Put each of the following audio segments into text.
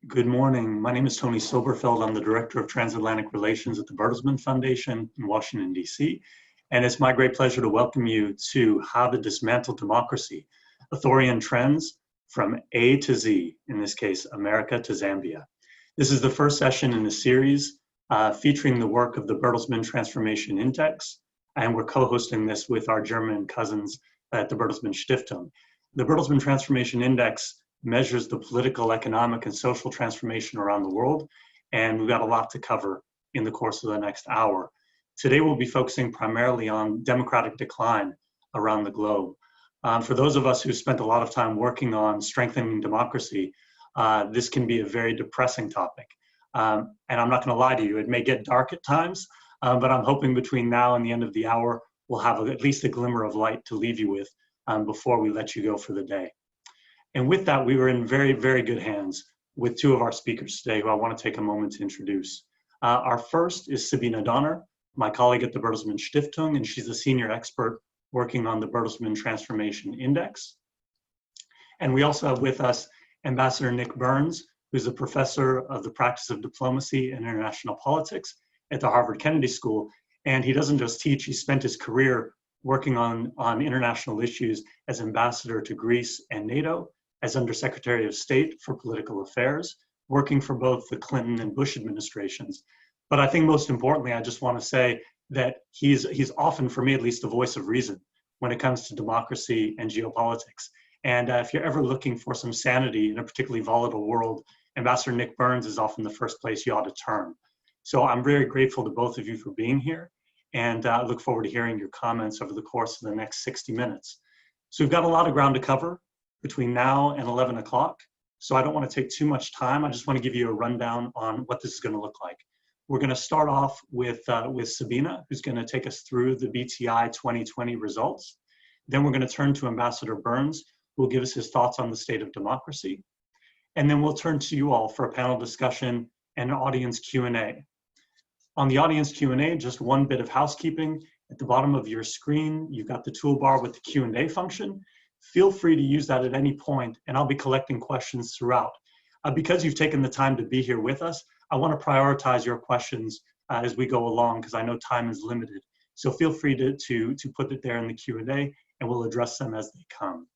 Good morning. My name is Tony Soberfeld. I'm the Director of Transatlantic Relations at the Bertelsmann Foundation in Washington, D.C. And it's my great pleasure to welcome you to How to Dismantle Democracy, Authoritarian Trends from A to Z, in this case, America to Zambia. This is the first session in the series featuring the work of the Bertelsmann Transformation Index, and we're co-hosting this with our German cousins at the Bertelsmann Stiftung. The Bertelsmann Transformation Index measures the political, economic, and social transformation around the world, and we've got a lot to cover in the course of the next hour. Today we'll be focusing primarily on democratic decline around the globe. For those of us who spent a lot of time working on strengthening democracy, this can be a very depressing topic. And I'm not going to lie to you, it may get dark at times, but I'm hoping between now and the end of the hour, we'll have at least a glimmer of light to leave you with before we let you go for the day. And with that, we were in very, very good hands with two of our speakers today who I want to take a moment to introduce. Our first is Sabine Donner, my colleague at the Bertelsmann Stiftung, and she's a senior expert working on the Bertelsmann Transformation Index. And we also have with us Ambassador Nick Burns, who's a professor of the practice of diplomacy and international politics at the Harvard Kennedy School. And he doesn't just teach, he spent his career working on international issues as ambassador to Greece and NATO, as Undersecretary of State for Political Affairs, working for both the Clinton and Bush administrations. But I think most importantly, I just want to say that he's often, for me at least, a voice of reason when it comes to democracy and geopolitics. And if you're ever looking for some sanity in a particularly volatile world, Ambassador Nick Burns is often the first place you ought to turn. So I'm very grateful to both of you for being here, and I look forward to hearing your comments over the course of the next 60 minutes. So we've got a lot of ground to cover between now and 11 o'clock. So I don't want to take too much time. I just want to give you a rundown on what this is going to look like. We're going to start off with Sabine, who's going to take us through the BTI 2020 results. Then we're going to turn to Ambassador Burns, who will give us his thoughts on the state of democracy. And then we'll turn to you all for a panel discussion and an audience Q&A. On the audience Q&A, just one bit of housekeeping. At the bottom of your screen, you've got the toolbar with the Q&A function. Feel free to use that at any point, and I'll be collecting questions throughout. Because you've taken the time to be here with us, I want to prioritize your questions as we go along, because I know time is limited. So feel free to put it there in the Q&A, and we'll address them as they come.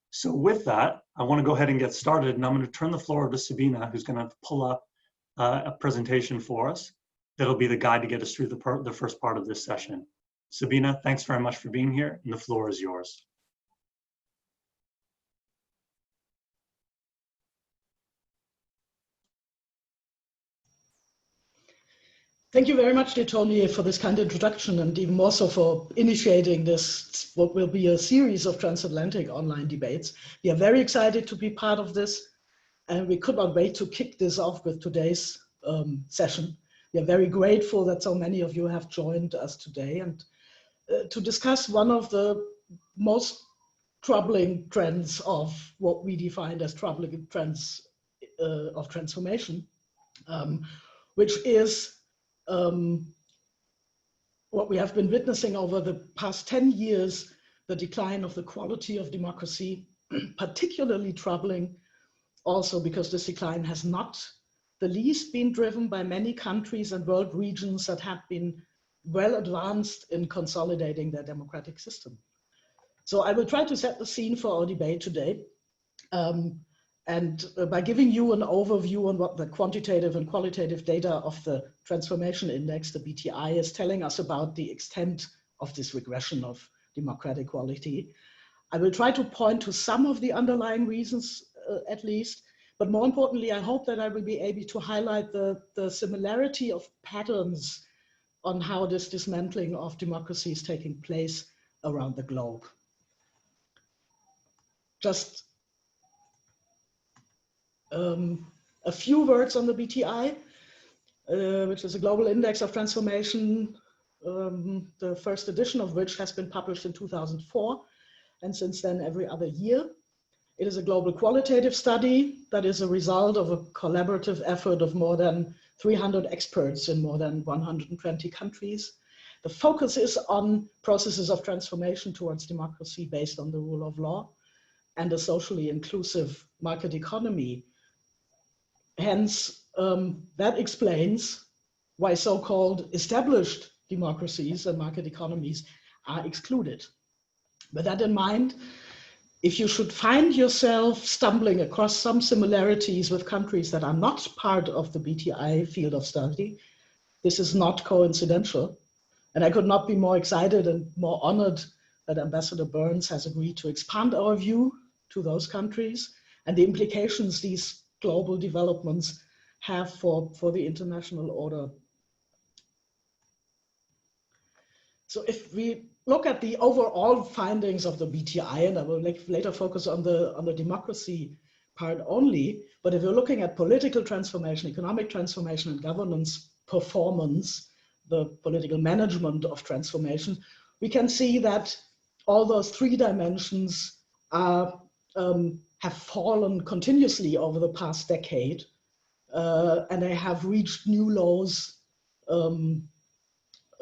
So with that, I want to go ahead and get started, and I'm going to turn the floor over to Sabine, who's going to pull up a presentation for us that'll be the guide to get us through the first part of this session. Sabine, thanks very much for being here, and the floor is yours. Thank you very much, dear Tony, for this kind introduction, and even more so for initiating this, what will be a series of transatlantic online debates. We are very excited to be part of this, and we could not wait to kick this off with today's session. We are very grateful that so many of you have joined us today, and to discuss one of the most troubling trends of what we defined as troubling trends of transformation, which is what we have been witnessing over the past 10 years, the decline of the quality of democracy, particularly troubling also because this decline has not the least been driven by many countries and world regions that have been well advanced in consolidating their democratic system. So I will try to set the scene for our debate today. And by giving you an overview on what the quantitative and qualitative data of the Transformation Index, the BTI, is telling us about the extent of this regression of democratic quality, I will try to point to some of the underlying reasons at least, but more importantly, I hope that I will be able to highlight the similarity of patterns on how this dismantling of democracy is taking place around the globe. Just a few words on the BTI, which is a global index of transformation, the first edition of which has been published in 2004, and since then every other year. It is a global qualitative study that is a result of a collaborative effort of more than 300 experts in more than 120 countries. The focus is on processes of transformation towards democracy based on the rule of law and a socially inclusive market economy, hence, that explains why so-called established democracies and market economies are excluded. With that in mind, if you should find yourself stumbling across some similarities with countries that are not part of the BTI field of study, this is not coincidental. And I could not be more excited and more honored that Ambassador Burns has agreed to expand our view to those countries and the implications these global developments have for the international order. So if we look at the overall findings of the BTI, and I will later focus on the democracy part only, but if you're looking at political transformation, economic transformation, and governance performance, the political management of transformation, we can see that all those three dimensions are, have fallen continuously over the past decade, and they have reached new lows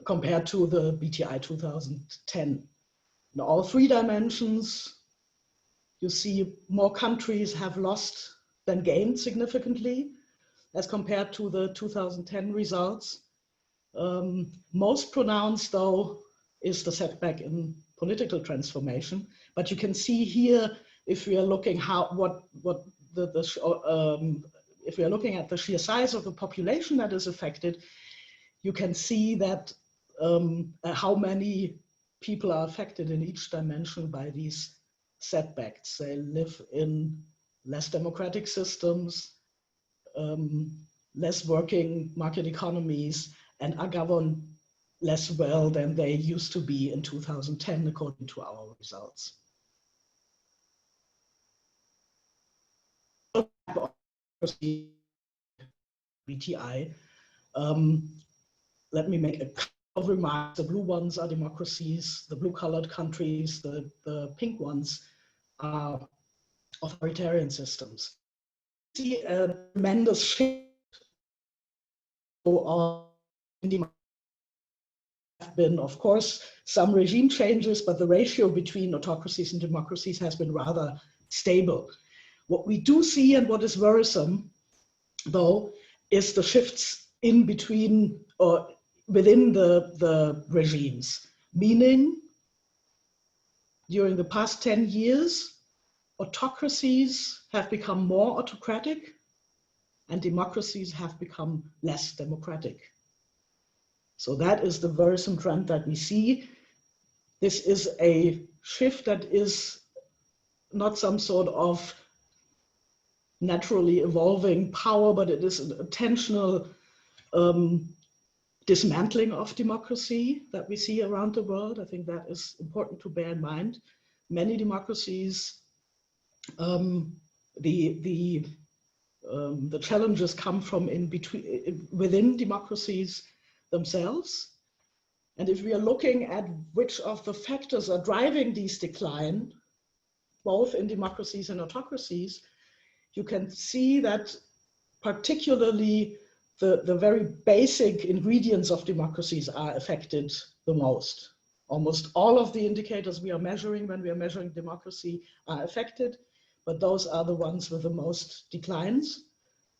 compared to the BTI 2010. In all three dimensions, you see more countries have lost than gained significantly as compared to the 2010 results. Most pronounced, though, is the setback in political transformation. But you can see here, if we are looking if we are looking at the sheer size of the population that is affected, you can see that how many people are affected in each dimension by these setbacks. They live in less democratic systems, less working market economies, and are governed less well than they used to be in 2010, according to our results. BTI. Let me make a couple of remarks. The blue ones are democracies, the blue-colored countries, the pink ones are authoritarian systems. We see a tremendous shift have been, of course, some regime changes, but the ratio between autocracies and democracies has been rather stable. What we do see, and what is worrisome, though, is the shifts in between or within the regimes, meaning during the past 10 years, autocracies have become more autocratic and democracies have become less democratic. So that is the worrisome trend that we see. This is a shift that is not some sort of naturally evolving power, but it is an intentional dismantling of democracy that we see around the world. I think that is important to bear in mind. Many democracies, the challenges come from within democracies themselves. And if we are looking at which of the factors are driving these decline, both in democracies and autocracies, you can see that particularly the very basic ingredients of democracies are affected the most. Almost all of the indicators we are measuring when we are measuring democracy are affected, but those are the ones with the most declines.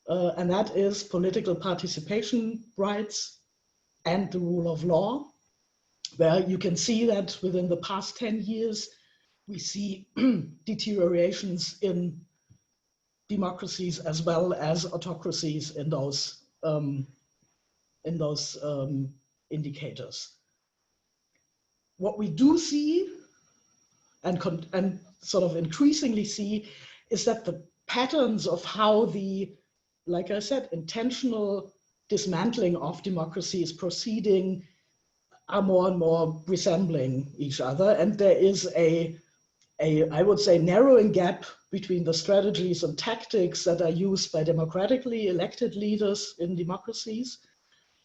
And that is political participation rights and the rule of law, where you can see that within the past 10 years, we see deteriorations in democracies as well as autocracies in those indicators. What we do see and sort of increasingly see is that the patterns of how the, like I said, intentional dismantling of democracy is proceeding are more and more resembling each other. And there is I would say, narrowing gap between the strategies and tactics that are used by democratically elected leaders in democracies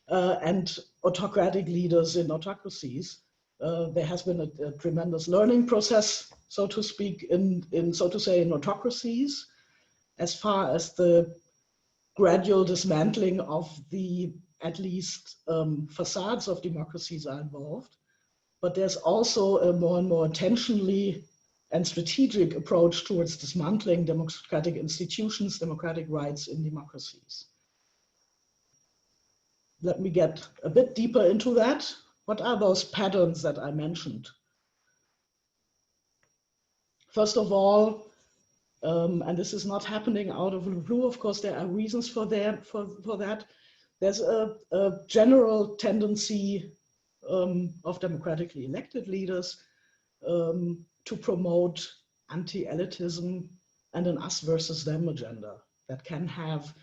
and autocratic leaders in autocracies. There has been a tremendous learning process, so to speak, in autocracies, as far as the gradual dismantling of the, at least, facades of democracies are involved. But there's also a more and more intentionally and strategic approach towards dismantling democratic institutions, democratic rights in democracies. Let me get a bit deeper into that. What are those patterns that I mentioned? First of all, and this is not happening out of the blue, of course, there are reasons for that. There's a general tendency of democratically elected leaders to promote anti-elitism and an us versus them agenda that can have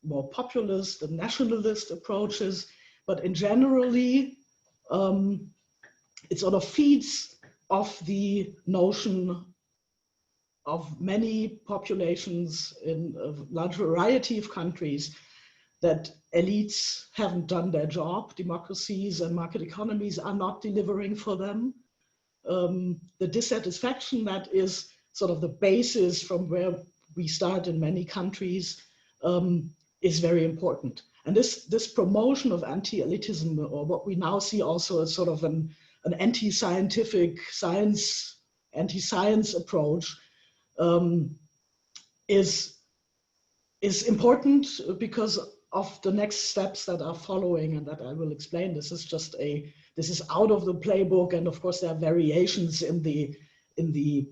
more populist and nationalist approaches, but in generally, it sort of feeds off the notion of many populations in a large variety of countries that elites haven't done their job, democracies and market economies are not delivering for them. The dissatisfaction that is sort of the basis from where we start in many countries is very important. And this promotion of anti-elitism, or what we now see also as sort of an anti-scientific anti-science approach, is important because of the next steps that are following and that I will explain. This is out of the playbook, and of course there are variations in the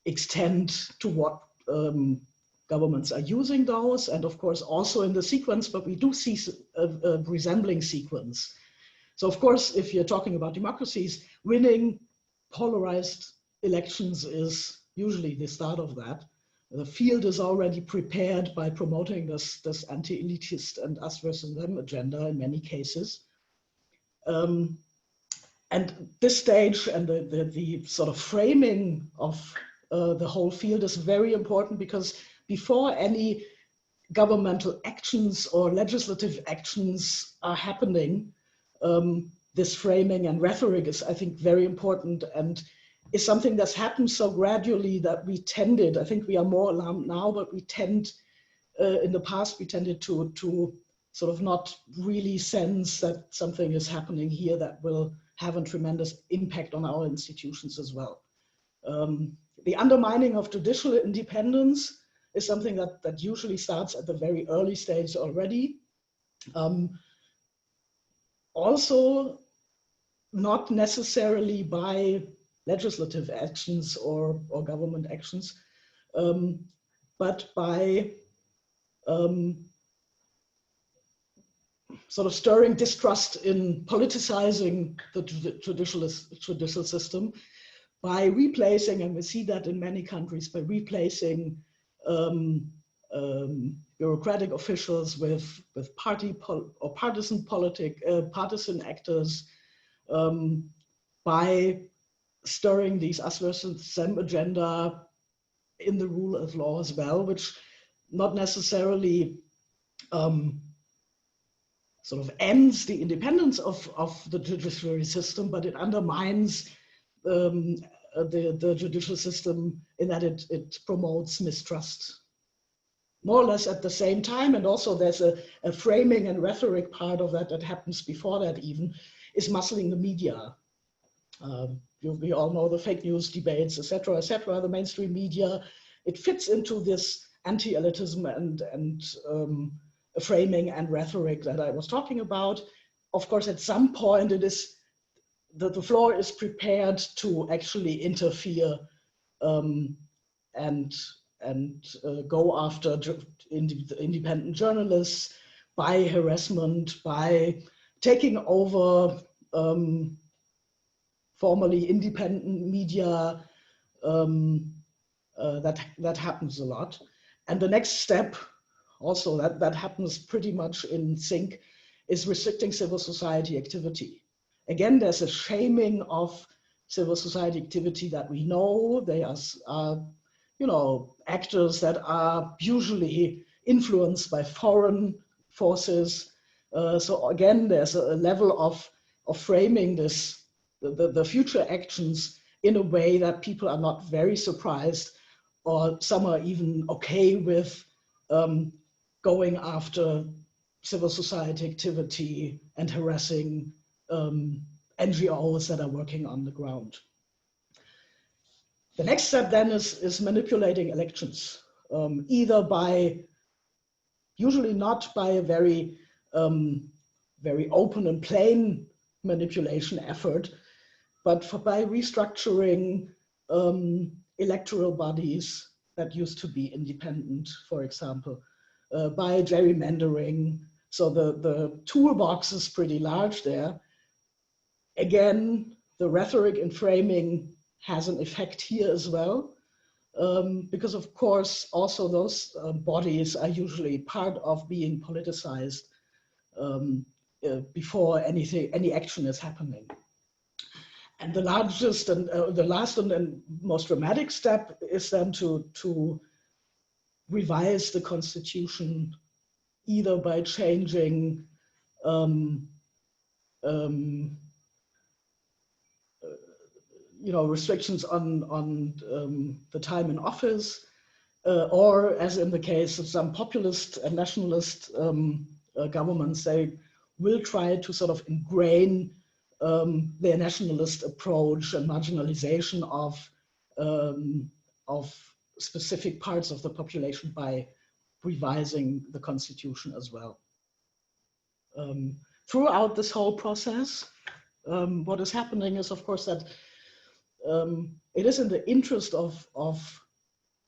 extent to what governments are using those, and of course also in the sequence, but we do see a resembling sequence. So of course, if you're talking about democracies, winning polarized elections is usually the start of that. The field is already prepared by promoting this anti-elitist and us versus them agenda in many cases. And this stage and the sort of framing of the whole field is very important, because before any governmental actions or legislative actions are happening, this framing and rhetoric is, I think, very important, and is something that's happened so gradually that we tended, I think we are more alarmed now, but we tend, in the past, we tended to sort of not really sense that something is happening here that will have a tremendous impact on our institutions as well. The undermining of judicial independence is something that usually starts at the very early stage already. Also, not necessarily by legislative actions or government actions, but by sort of stirring distrust in politicizing the judicial system, by replacing, and we see that in many countries, by replacing bureaucratic officials with partisan actors, by stirring these us versus them agenda in the rule of law as well, which not necessarily sort of ends the independence of the judiciary system, but it undermines the judicial system in that it promotes mistrust. More or less at the same time, and also there's a framing and rhetoric part of that happens before that even, is muscling the media. We all know the fake news debates, etc., the mainstream media. It fits into this anti-elitism and framing and rhetoric that I was talking about. Of course, at some point, it is the floor is prepared to actually interfere and go after independent journalists by harassment, by taking over formerly independent media. That happens a lot. And the next step, also that happens pretty much in sync, is restricting civil society activity. Again, there's a shaming of civil society activity that we know. They are actors that are usually influenced by foreign forces. So again, there's a level of framing the future actions in a way that people are not very surprised, or some are even okay with going after civil society activity and harassing NGOs that are working on the ground. The next step then is manipulating elections, either by, usually not by a very open and plain manipulation effort, but by restructuring electoral bodies that used to be independent, for example, by gerrymandering. So the toolbox is pretty large there. Again, the rhetoric and framing has an effect here as well, because of course also those bodies are usually part of being politicized before any action is happening. And the largest and the last and most dramatic step is then to revise the constitution, either by changing restrictions on the time in office, or as in the case of some populist and nationalist governments, they will try to sort of ingrain their nationalist approach and marginalization of specific parts of the population by revising the constitution as well. Throughout this whole process, what is happening is, of course, that it is in the interest of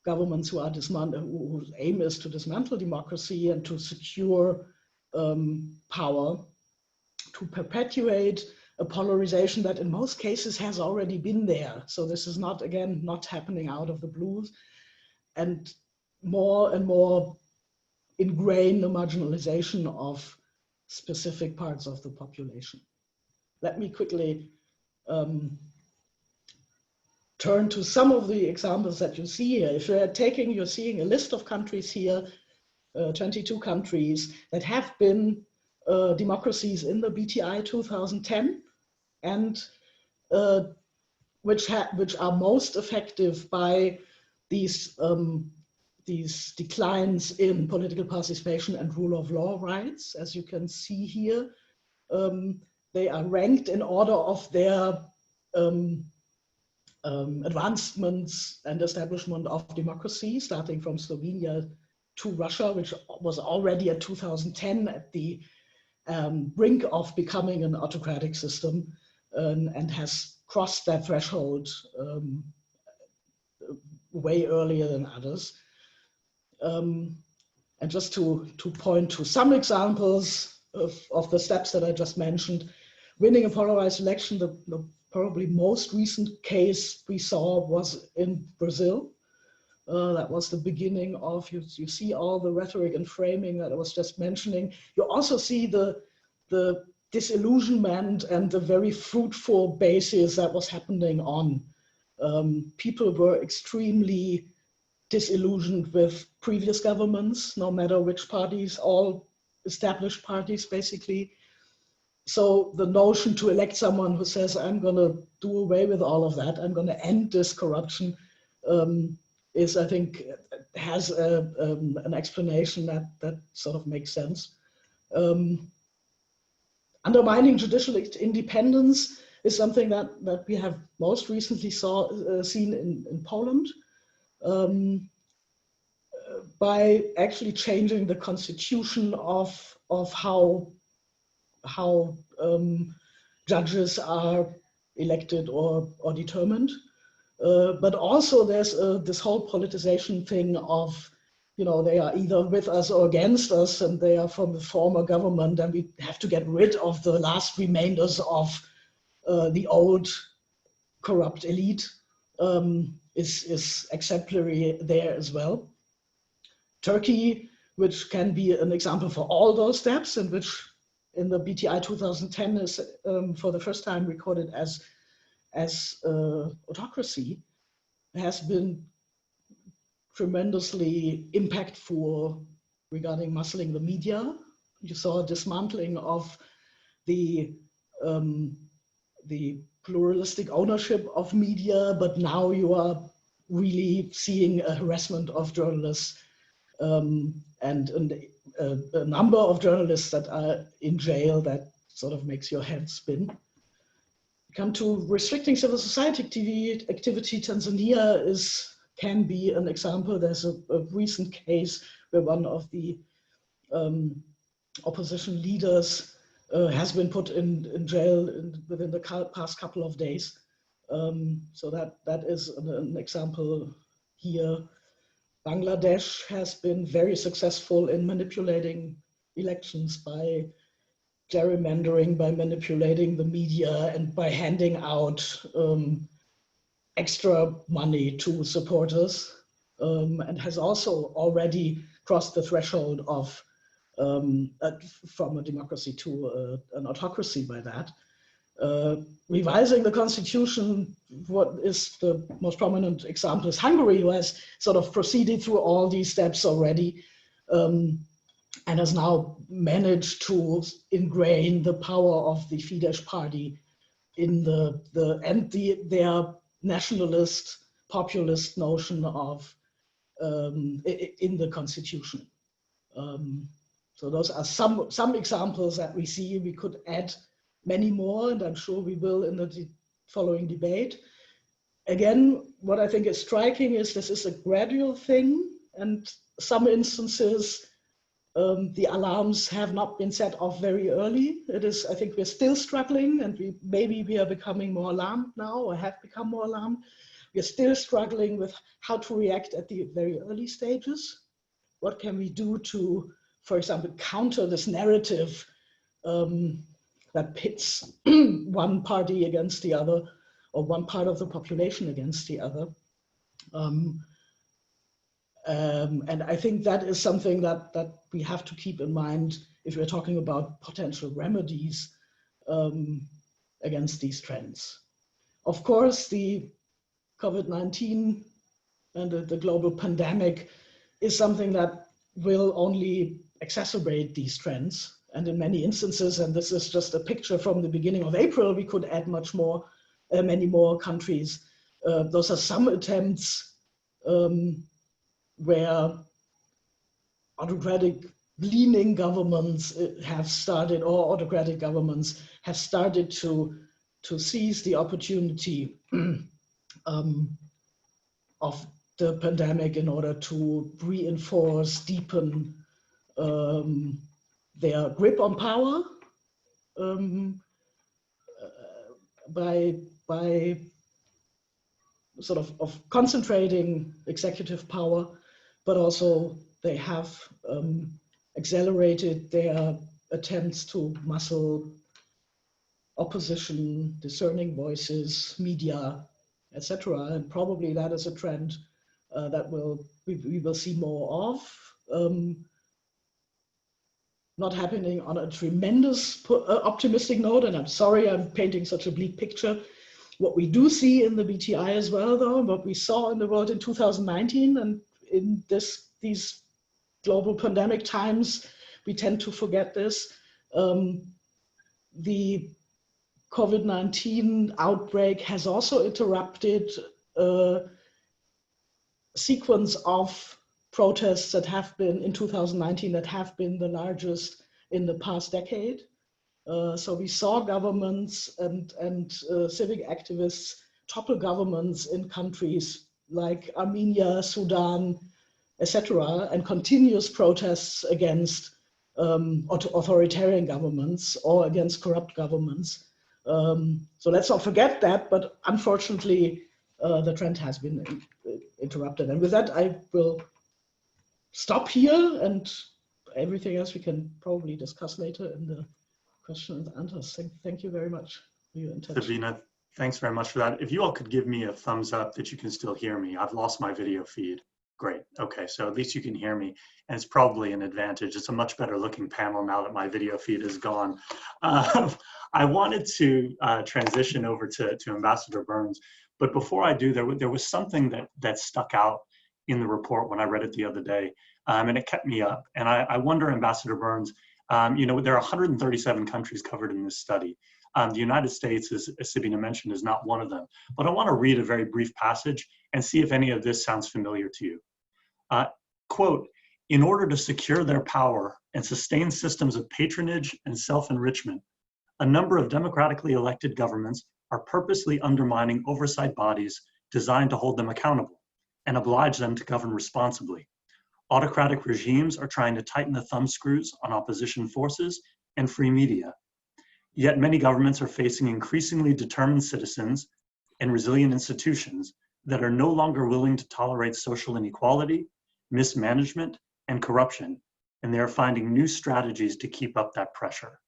governments whose aim is to dismantle democracy and to secure power, to perpetuate a polarization that in most cases has already been there. So this is not, again, not happening out of the blue, and more ingrain the marginalization of specific parts of the population. Let me quickly turn to some of the examples that you see here. If you're seeing a list of countries here, 22 countries that have been democracies in the BTI 2010, and which are most effective by these declines in political participation and rule of law rights. As you can see here, they are ranked in order of their advancements and establishment of democracy, starting from Slovenia to Russia, which was already at 2010 at the brink of becoming an autocratic system, and has crossed that threshold way earlier than others. And just to point to some examples of the steps that I just mentioned, winning a polarized election, the probably most recent case we saw was in Brazil. That was the beginning of, you see all the rhetoric and framing that I was just mentioning. You also see the disillusionment and the very fruitful basis that was happening on. People were extremely disillusioned with previous governments, no matter which parties, all established parties basically. So the notion to elect someone who says, I'm going to do away with all of that, I'm going to end this corruption, is, I think, has an explanation that sort of makes sense. Undermining judicial independence is something that we have most recently seen in Poland, by actually changing the constitution of how judges are elected or determined. But also there's this whole politicization thing of, they are either with us or against us, and they are from the former government, and we have to get rid of the last remainders of the old corrupt elite, is exemplary there as well. Turkey, which can be an example for all those steps, and which in the BTI 2010 is for the first time recorded as autocracy, has been tremendously impactful regarding muscling the media. You saw a dismantling of the pluralistic ownership of media, but now you are really seeing a harassment of journalists, and a number of journalists that are in jail. That sort of makes your head spin. Come to restricting civil society activity, Tanzania can be an example. There's a recent case where one of the opposition leaders has been put in jail within the past couple of days. So that is an example here. Bangladesh has been very successful in manipulating elections by gerrymandering, by manipulating the media, and by handing out extra money to supporters, and has also already crossed the threshold of from a democracy to an autocracy by that. Revising the constitution, what is the most prominent example is Hungary, who has sort of proceeded through all these steps already, and has now managed to ingrain the power of the Fidesz party in their nationalist, populist notion of in the constitution. So those are some examples that we see. We could add many more, and I'm sure we will in the following debate. Again, what I think is striking is this is a gradual thing, and some instances the alarms have not been set off very early. I think we're still struggling, and maybe we are becoming more alarmed now, or have become more alarmed. We're still struggling with how to react at the very early stages. What can we do to, for example, counter this narrative that pits one party against the other, or one part of the population against the other? And I think that is something that we have to keep in mind if we're talking about potential remedies against these trends. Of course, the COVID-19 and the global pandemic is something that will only exacerbate these trends. And in many instances, and this is just a picture from the beginning of April, we could add much more, many more countries. Those are some attempts where autocratic leaning governments have started, or autocratic governments have started to seize the opportunity of the pandemic in order to reinforce, deepen their grip on power by sort of concentrating executive power, but also they have accelerated their attempts to muscle opposition, discerning voices, media, etc. And probably that is a trend that we will see more of. Not happening on a tremendous optimistic note, and I'm sorry I'm painting such a bleak picture. What we do see in the BTI as well, though, what we saw in the world in 2019 and in these global pandemic times, we tend to forget this. The COVID-19 outbreak has also interrupted a sequence of protests that have been in 2019 that have been the largest in the past decade. So we saw governments and civic activists topple governments in countries like Armenia, Sudan, etc., and continuous protests against authoritarian governments or against corrupt governments. So let's not forget that, but unfortunately, the trend has been interrupted. And with that, I will stop here, and everything else we can probably discuss later in the questions and answers. Thank you very much for your attention. Sabina, thanks very much for that. If you all could give me a thumbs up that you can still hear me. I've lost my video feed. Great. Okay, so at least you can hear me, and it's probably an advantage. It's a much better looking panel now that my video feed is gone. I wanted to transition over to Ambassador Burns, but before I do, there was something that stuck out in the report when I read it the other day, and it kept me up. And I wonder, Ambassador Burns, you know, there are 137 countries covered in this study. The United States, as Sabina mentioned, is not one of them. But I want to read a very brief passage and see if any of this sounds familiar to you. Quote, in order to secure their power and sustain systems of patronage and self-enrichment, a number of democratically elected governments are purposely undermining oversight bodies designed to hold them accountable and oblige them to govern responsibly. Autocratic regimes are trying to tighten the thumbscrews on opposition forces and free media. Yet many governments are facing increasingly determined citizens and resilient institutions that are no longer willing to tolerate social inequality, mismanagement, and corruption, and they are finding new strategies to keep up that pressure.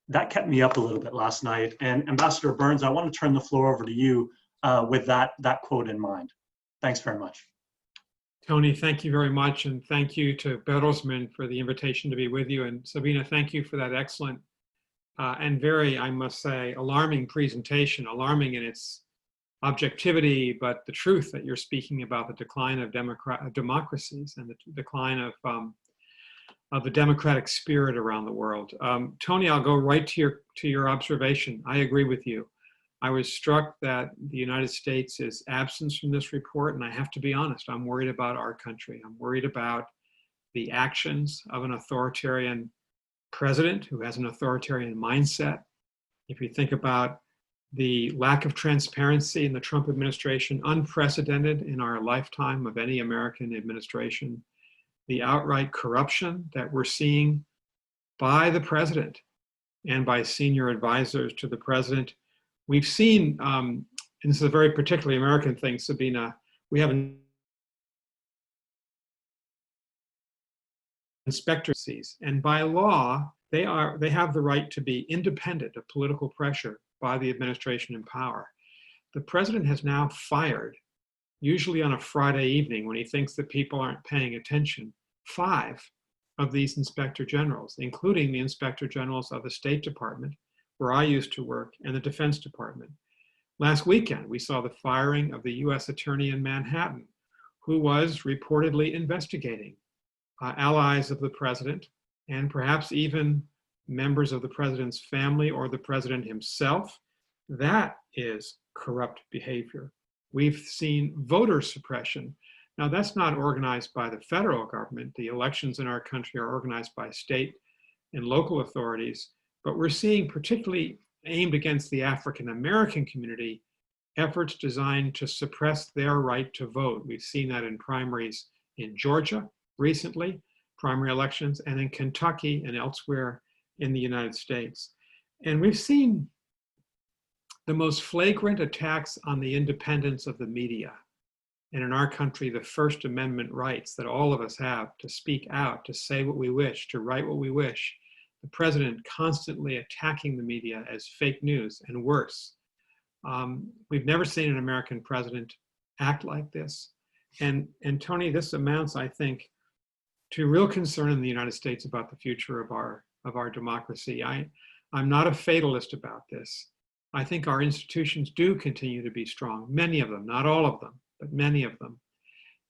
That kept me up a little bit last night, and Ambassador Burns, I want to turn the floor over to you with that quote in mind. Thanks very much. Tony, thank you very much, and thank you to Bertelsmann for the invitation to be with you. And Sabina, thank you for that excellent and very, I must say, alarming presentation, alarming in its objectivity, but the truth that you're speaking about the decline of democracies and the decline of the democratic spirit around the world. Tony, I'll go right to your observation. I agree with you. I was struck that the United States is absent from this report, and I have to be honest, I'm worried about our country. I'm worried about the actions of an authoritarian president who has an authoritarian mindset. If you think about the lack of transparency in the Trump administration, unprecedented in our lifetime of any American administration, the outright corruption that we're seeing by the president and by senior advisors to the president. We've seen, and this is a very particularly American thing, Sabina, we have inspectors, and by law, they have the right to be independent of political pressure by the administration in power. The president has now fired, usually on a Friday evening when he thinks that people aren't paying attention, 5 of these inspector generals, including the inspector generals of the State Department, where I used to work, and the Defense Department. Last weekend, we saw the firing of the US attorney in Manhattan, who was reportedly investigating allies of the president and perhaps even members of the president's family or the president himself. That is corrupt behavior. We've seen voter suppression. Now, that's not organized by the federal government. The elections in our country are organized by state and local authorities, but we're seeing, particularly aimed against the African American community, efforts designed to suppress their right to vote. We've seen that in primaries in Georgia recently, primary elections, and in Kentucky and elsewhere in the United States. And we've seen the most flagrant attacks on the independence of the media. And in our country, the First Amendment rights that all of us have to speak out, to say what we wish, to write what we wish. The president constantly attacking the media as fake news and worse. We've never seen an American president act like this. And Tony, this amounts, I think, to real concern in the United States about the future of our democracy. I'm not a fatalist about this. I think our institutions do continue to be strong, many of them, not all of them, but many of them.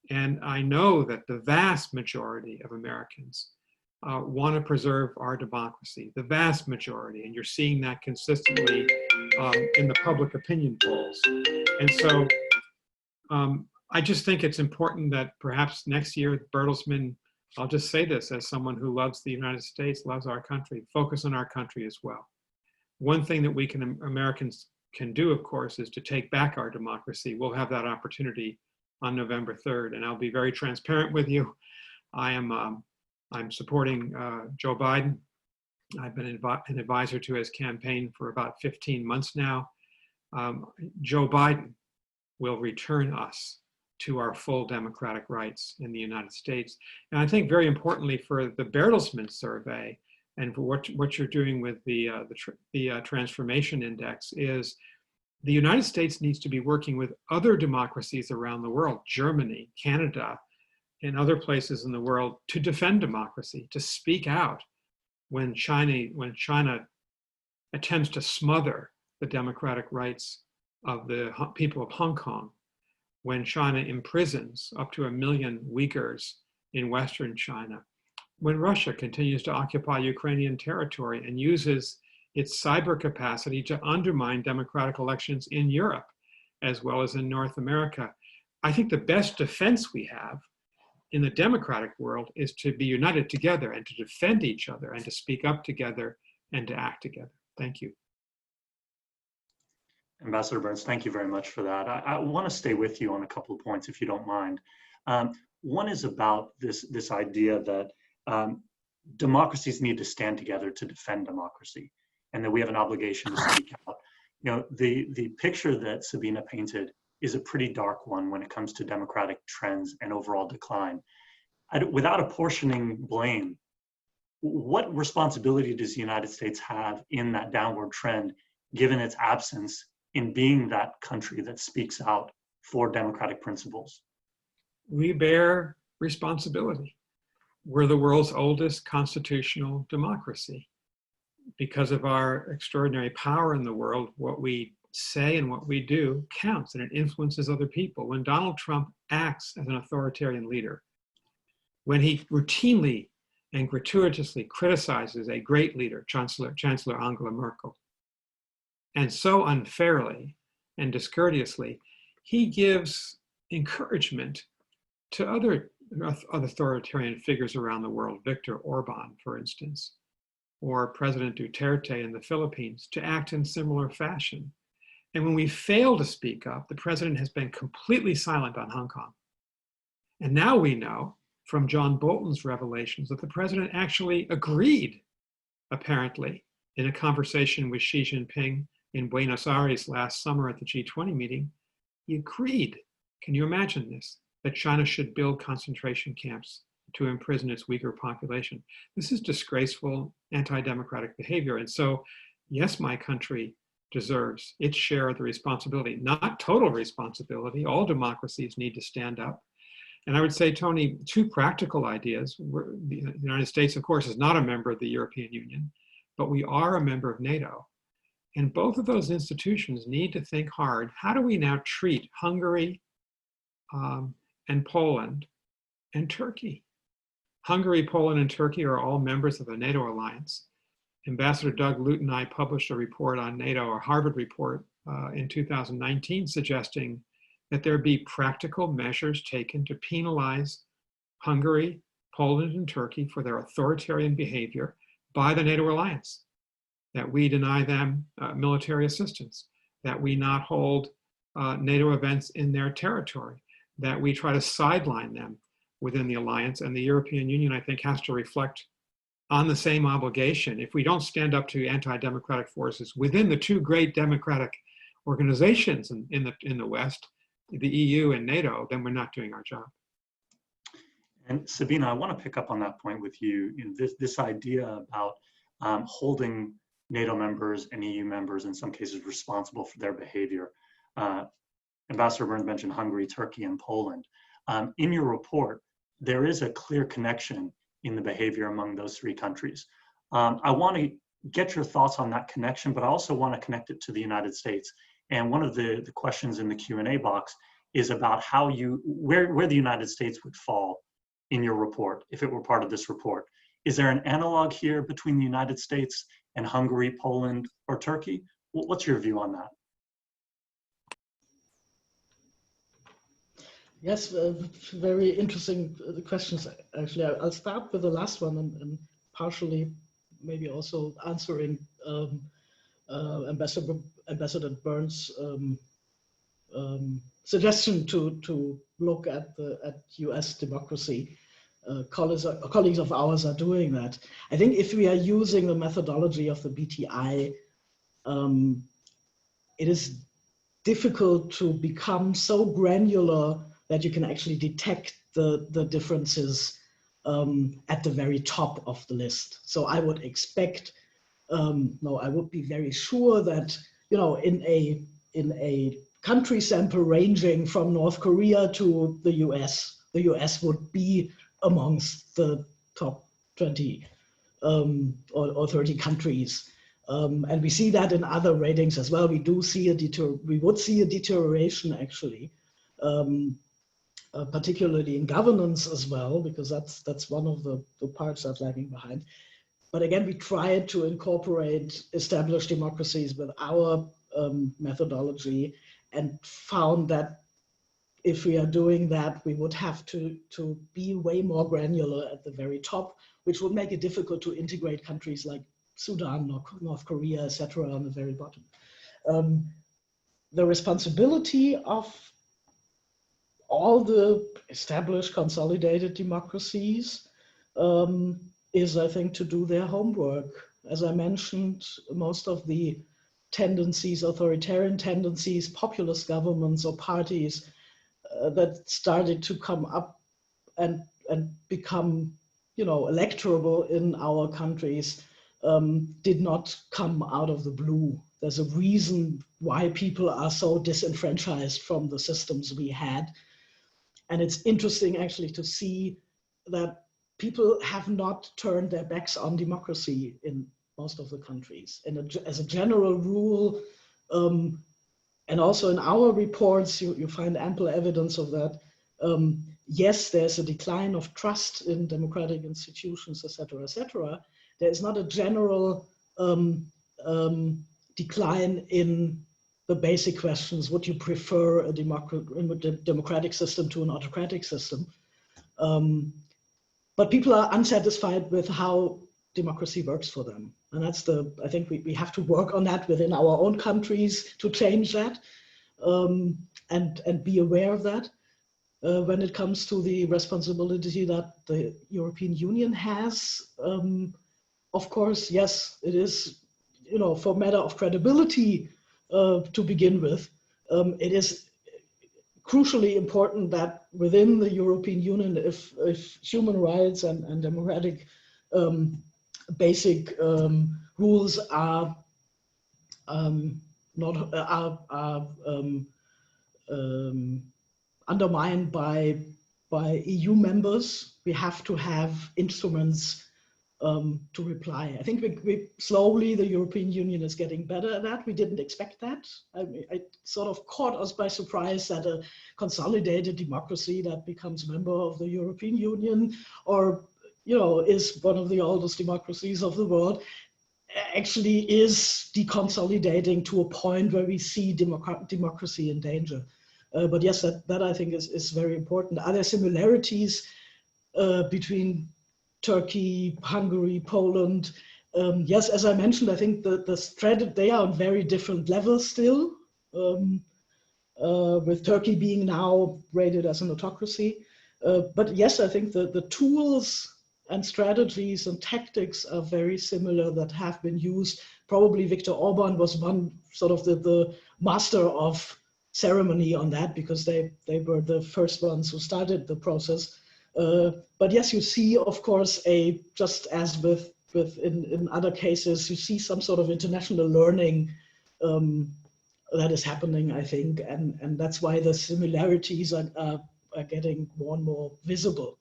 And I know that the vast majority of Americans want to preserve our democracy, the vast majority, and you're seeing that consistently in the public opinion polls. And so I just think it's important that perhaps next year, Bertelsmann, I'll just say this as someone who loves the United States, loves our country, focus on our country as well. One thing that we Americans can do, of course, is to take back our democracy. We'll have that opportunity on November 3rd, and I'll be very transparent with you. I'm supporting Joe Biden. I've been an advisor to his campaign for about 15 months now. Joe Biden will return us to our full democratic rights in the United States. And I think very importantly for the Bertelsmann survey and for what you're doing with the Transformation Index is the United States needs to be working with other democracies around the world, Germany, Canada, and other places in the world to defend democracy, to speak out when China attempts to smother the democratic rights of the people of Hong Kong, when China imprisons up to 1 million Uyghurs in Western China, when Russia continues to occupy Ukrainian territory and uses its cyber capacity to undermine democratic elections in Europe, as well as in North America. I think the best defense we have in the democratic world is to be united together and to defend each other and to speak up together and to act together. Thank you. Ambassador Burns, thank you very much for that. I want to stay with you on a couple of points, if you don't mind. One is about this idea that democracies need to stand together to defend democracy, and that we have an obligation to speak out. You know, the picture that Sabina painted is a pretty dark one when it comes to democratic trends and overall decline. Without apportioning blame, what responsibility does the United States have in that downward trend, given its absence in being that country that speaks out for democratic principles? We bear responsibility. We're the world's oldest constitutional democracy. Because of our extraordinary power in the world, what we say and what we do counts, and it influences other people. When Donald Trump acts as an authoritarian leader, when he routinely and gratuitously criticizes a great leader, Chancellor Angela Merkel, and so unfairly and discourteously, he gives encouragement to other authoritarian figures around the world, Viktor Orban, for instance, or President Duterte in the Philippines, to act in similar fashion. And when we fail to speak up, the president has been completely silent on Hong Kong. And now we know from John Bolton's revelations that the president actually agreed, apparently, in a conversation with Xi Jinping in Buenos Aires last summer at the G20 meeting. He agreed, can you imagine this, that China should build concentration camps to imprison its Uyghur population. This is disgraceful, anti-democratic behavior. And so, yes, my country deserves its share of the responsibility, not total responsibility. All democracies need to stand up. And I would say, Tony, two practical ideas. The United States, of course, is not a member of the European Union, but we are a member of NATO. And both of those institutions need to think hard. How do we now treat Hungary and Poland and Turkey? Hungary, Poland, and Turkey are all members of the NATO alliance. Ambassador Doug Lute and I published a report on NATO, a Harvard report in 2019, suggesting that there be practical measures taken to penalize Hungary, Poland, and Turkey for their authoritarian behavior by the NATO alliance, that we deny them military assistance, that we not hold NATO events in their territory, that we try to sideline them within the alliance. And the European Union, I think, has to reflect on the same obligation. If we don't stand up to anti-democratic forces within the two great democratic organizations in the West, the EU and NATO, then we're not doing our job. And Sabina, I want to pick up on that point with you. This idea about holding NATO members and EU members, in some cases, responsible for their behavior. Ambassador Burns mentioned Hungary, Turkey, and Poland. In your report, there is a clear connection in the behavior among those three countries. I want to get your thoughts on that connection, but I also want to connect it to the United States. And one of the questions in the Q&A box is about how where the United States would fall in your report, if it were part of this report. Is there an analog here between the United States and Hungary, Poland, or Turkey? What's your view on that? Yes, very interesting questions, actually. I'll start with the last one and partially maybe also answering Ambassador Burns' suggestion to look at US democracy. Colleagues of ours are doing that. I think if we are using the methodology of the BTI, it is difficult to become so granular that you can actually detect the differences at the very top of the list. So I would expect, I would be very sure that, in a country sample ranging from North Korea to the US would be amongst the top 20 or 30 countries. And we see that in other ratings as well. We would see a deterioration, actually, particularly in governance as well, because that's one of the parts that's lagging behind. But again, we tried to incorporate established democracies with our methodology and found that if we are doing that, we would have to be way more granular at the very top, which would make it difficult to integrate countries like Sudan or North Korea, etc., on the very bottom. the responsibility of all the established consolidated democracies is, I think, to do their homework. As I mentioned, most of the tendencies, authoritarian tendencies, populist governments or parties that started to come up and become, electorable in our countries did not come out of the blue. There's a reason why people are so disenfranchised from the systems we had. And it's interesting actually to see that people have not turned their backs on democracy in most of the countries. And as a general rule, and also in our reports, you find ample evidence of that. Yes, there's a decline of trust in democratic institutions, et cetera, There is not a general decline in the basic questions. Would you prefer a democratic system to an autocratic system? But people are unsatisfied with how democracy works for them. And that's I think we have to work on that within our own countries to change that and be aware of that. When it comes to the responsibility that the European Union has, of course, yes, it is, for matter of credibility to begin with, it is crucially important that within the European Union, if human rights and democratic basic rules are undermined by EU members, we have to have instruments to reply. I think we slowly, the European Union is getting better at that. We didn't expect that. It sort of caught us by surprise that a consolidated democracy that becomes member of the European Union, or is one of the oldest democracies of the world, actually is deconsolidating to a point where we see democracy in danger. But yes, that I think is very important. Are there similarities between Turkey, Hungary, Poland? Yes, as I mentioned, I think they are on very different levels still, with Turkey being now rated as an autocracy. But yes, I think the tools and strategies and tactics are very similar that have been used. Probably Viktor Orban was one sort of the master of ceremony on that, because they were the first ones who started the process. But yes, you see, of course, just as with in other cases, you see some sort of international learning that is happening, I think, and that's why the similarities are getting more and more visible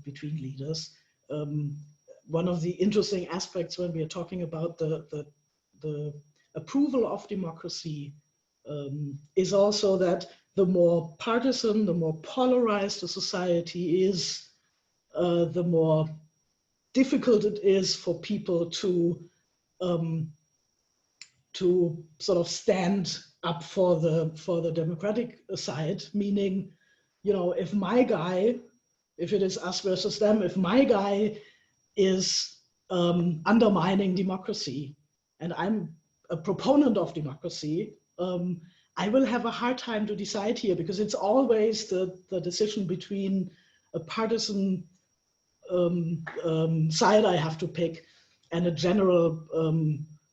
between leaders. One of the interesting aspects when we are talking about the approval of democracy is also that the more partisan, the more polarized a society is, the more difficult it is for people to sort of stand up for the democratic side. Meaning, if my guy, if it is us versus them, if my guy is undermining democracy and I'm a proponent of democracy, I will have a hard time to decide here, because it's always the decision between a partisan side I have to pick and a general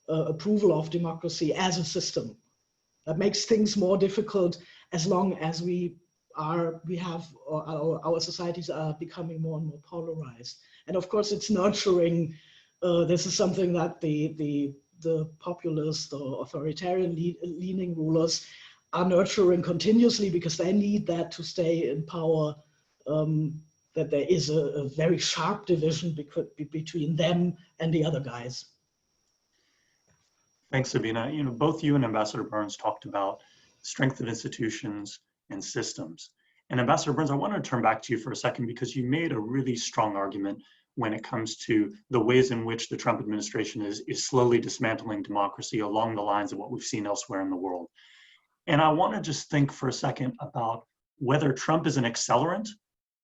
approval of democracy as a system. That makes things more difficult as long as our societies are becoming more and more polarized. And of course, it's nurturing. This is something that the populist or authoritarian leaning rulers are nurturing continuously, because they need that to stay in power. That there is a very sharp division between them and the other guys. Thanks, Sabina. Both you and Ambassador Burns talked about strength of institutions and systems. And Ambassador Burns, I want to turn back to you for a second, because you made a really strong argument when it comes to the ways in which the Trump administration is slowly dismantling democracy along the lines of what we've seen elsewhere in the world. And I want to just think for a second about whether Trump is an accelerant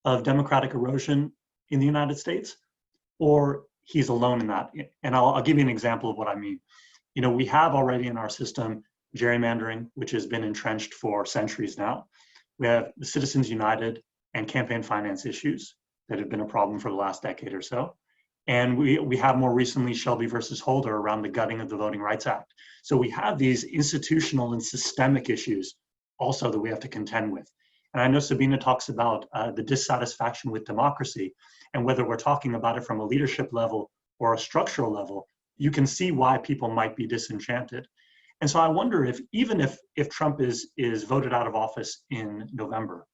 of democratic erosion in the United States, or he's alone in that. And I'll give you an example of what I mean. We have already in our system gerrymandering, which has been entrenched for centuries now. We have the Citizens United and campaign finance issues that have been a problem for the last decade or so. And we have more recently Shelby versus Holder around the gutting of the Voting Rights Act. So we have these institutional and systemic issues also that we have to contend with. And I know Sabina talks about the dissatisfaction with democracy, and whether we're talking about it from a leadership level or a structural level, you can see why people might be disenchanted. And so I wonder if, even if Trump is voted out of office in November,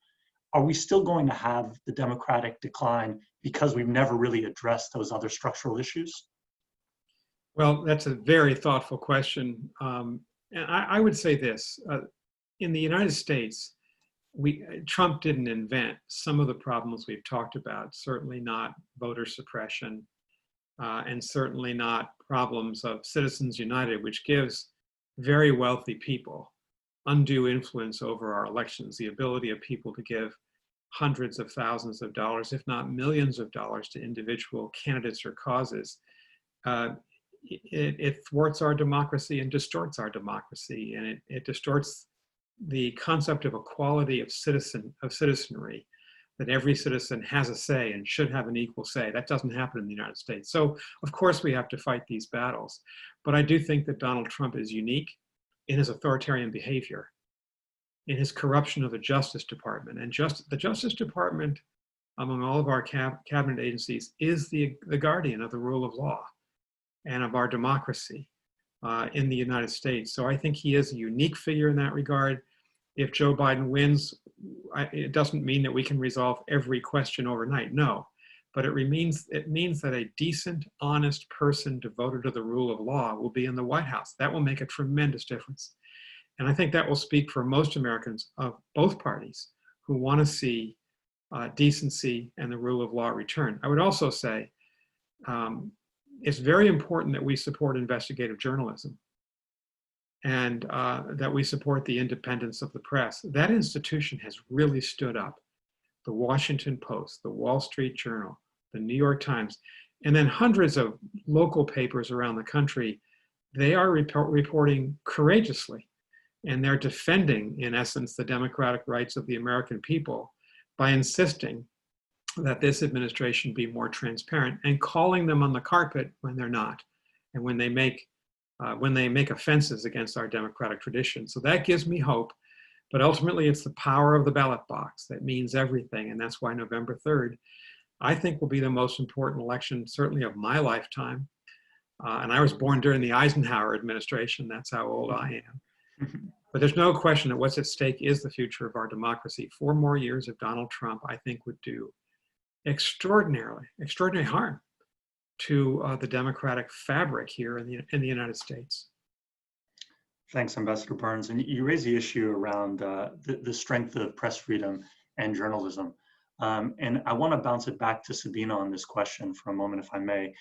are we still going to have the democratic decline because we've never really addressed those other structural issues? Well, that's a very thoughtful question. And I would say this, in the United States, Trump didn't invent some of the problems we've talked about, certainly not voter suppression, and certainly not problems of Citizens United, which gives very wealthy people undue influence over our elections, the ability of people to give hundreds of thousands of dollars, if not millions of dollars, to individual candidates or causes. It thwarts our democracy and distorts our democracy, and it distorts the concept of equality of citizenry, that every citizen has a say and should have an equal say. That doesn't happen in the United States. So of course we have to fight these battles. But I do think that Donald Trump is unique in his authoritarian behavior, in his corruption of the Justice Department. And the Justice Department, among all of our cabinet agencies, is the guardian of the rule of law and of our democracy in the United States. So I think he is a unique figure in that regard. If Joe Biden wins, it doesn't mean that we can resolve every question overnight, no. But it means that a decent, honest person devoted to the rule of law will be in the White House. That will make a tremendous difference. And I think that will speak for most Americans of both parties who want to see decency and the rule of law return. I would also say it's very important that we support investigative journalism and that we support the independence of the press. That institution has really stood up. The Washington Post, the Wall Street Journal, the New York Times, and then hundreds of local papers around the country, they are reporting courageously. And they're defending, in essence, the democratic rights of the American people by insisting that this administration be more transparent and calling them on the carpet when they're not, and when they make offenses against our democratic tradition. So that gives me hope. But ultimately, it's the power of the ballot box that means everything. And that's why November 3rd, I think, will be the most important election, certainly of my lifetime. And I was born during the Eisenhower administration. That's how old I am. But there's no question that what's at stake is the future of our democracy. 4 more years of Donald Trump, I think, would do extraordinary harm to the democratic fabric here in the United States. Thanks, Ambassador Burns. And you raise the issue around the strength of press freedom and journalism. And I want to bounce it back to Sabina on this question for a moment, if I may.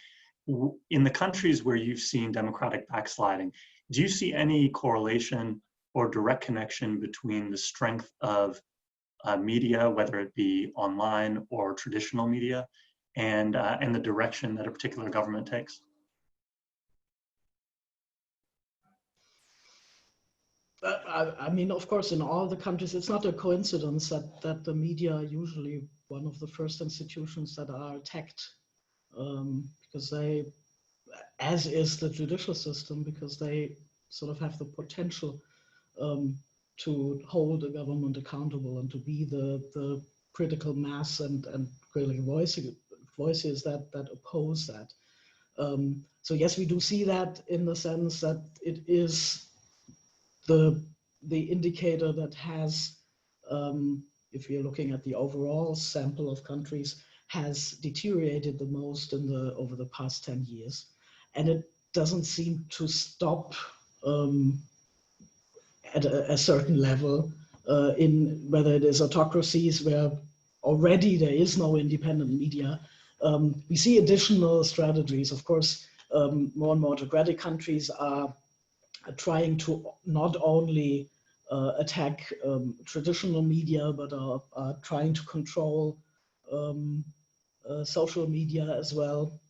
In the countries where you've seen democratic backsliding, do you see any correlation or direct connection between the strength of media, whether it be online or traditional media, and the direction that a particular government takes? I mean, of course, in all the countries, it's not a coincidence that the media are usually one of the first institutions that are attacked, because they, as is the judicial system, because they sort of have the potential to hold the government accountable and to be the critical mass and critical voices that oppose that. So yes, we do see that in the sense that it is the indicator that has, if you're looking at the overall sample of countries, has deteriorated the most over the past 10 years. And it doesn't seem to stop at a certain level in whether it is autocracies where already there is no independent media. We see additional strategies. Of course, more and more autocratic countries are trying to not only attack traditional media, but are trying to control social media as well.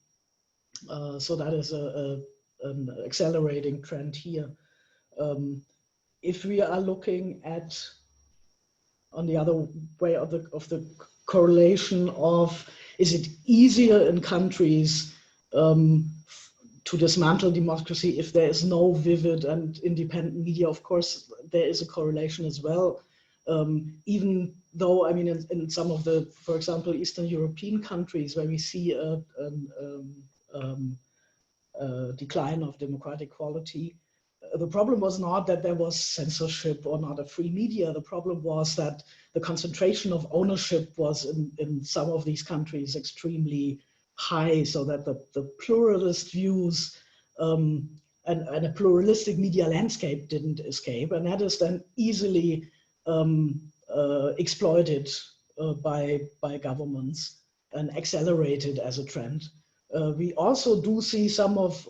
So that is an accelerating trend here. if we are looking at on the other way of the correlation of, is it easier in countries to dismantle democracy if there is no vivid and independent media? Of course, there is a correlation as well. Even though, I mean, in some of the, for example, Eastern European countries where we see a decline of democratic quality, the problem was not that there was censorship or not a free media. The problem was that the concentration of ownership was in some of these countries extremely high, so that the pluralist views and a pluralistic media landscape didn't escape. And that is then easily exploited by governments and accelerated as a trend. We also do see some of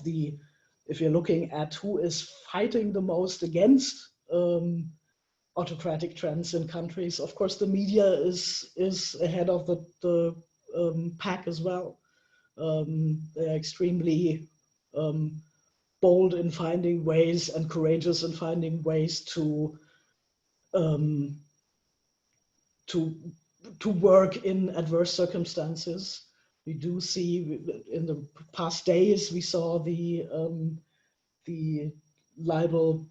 the, if you're looking at who is fighting the most against autocratic trends in countries, of course, the media is ahead of the pack as well. They're extremely bold in finding ways and courageous in finding ways to work in adverse circumstances. We do see in the past days, we saw the libel,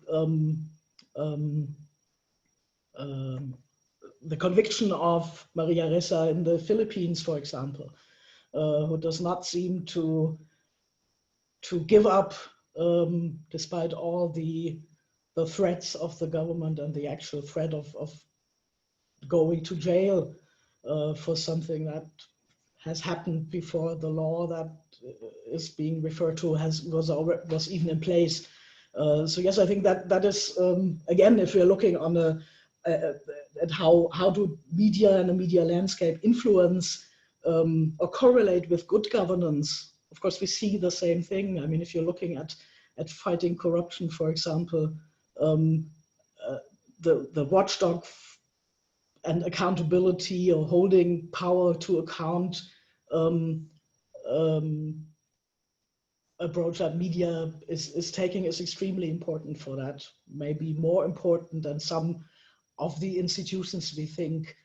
the conviction of Maria Ressa in the Philippines, for example, who does not seem to give up despite all the threats of the government and the actual threat of going to jail for something that has happened before the law that is being referred to was even in place. So yes, I think that is again, if we're looking on at how do media and the media landscape influence or correlate with good governance. Of course, we see the same thing. I mean, if you're looking at fighting corruption, for example, the watchdog and accountability or holding power to account approach that media is taking is extremely important for that. Maybe more important than some of the institutions we think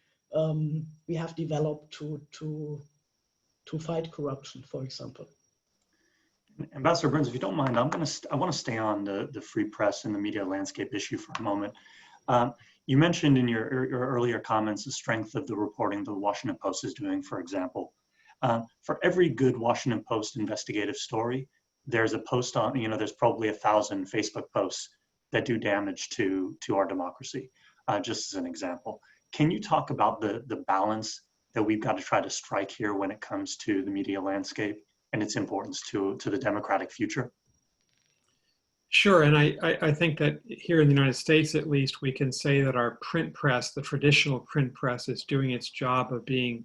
we have developed to fight corruption, for example. Ambassador Burns, if you don't mind, I want to stay on the free press and the media landscape issue for a moment. You mentioned in your earlier comments the strength of the reporting the Washington Post is doing, for example. For every good Washington Post investigative story, there's a post on, there's probably 1,000 Facebook posts that do damage to our democracy, just as an example. Can you talk about the balance that we've got to try to strike here when it comes to the media landscape and its importance to the democratic future? Sure, and I think that here in the United States, at least, we can say that our print press, the traditional print press, is doing its job of being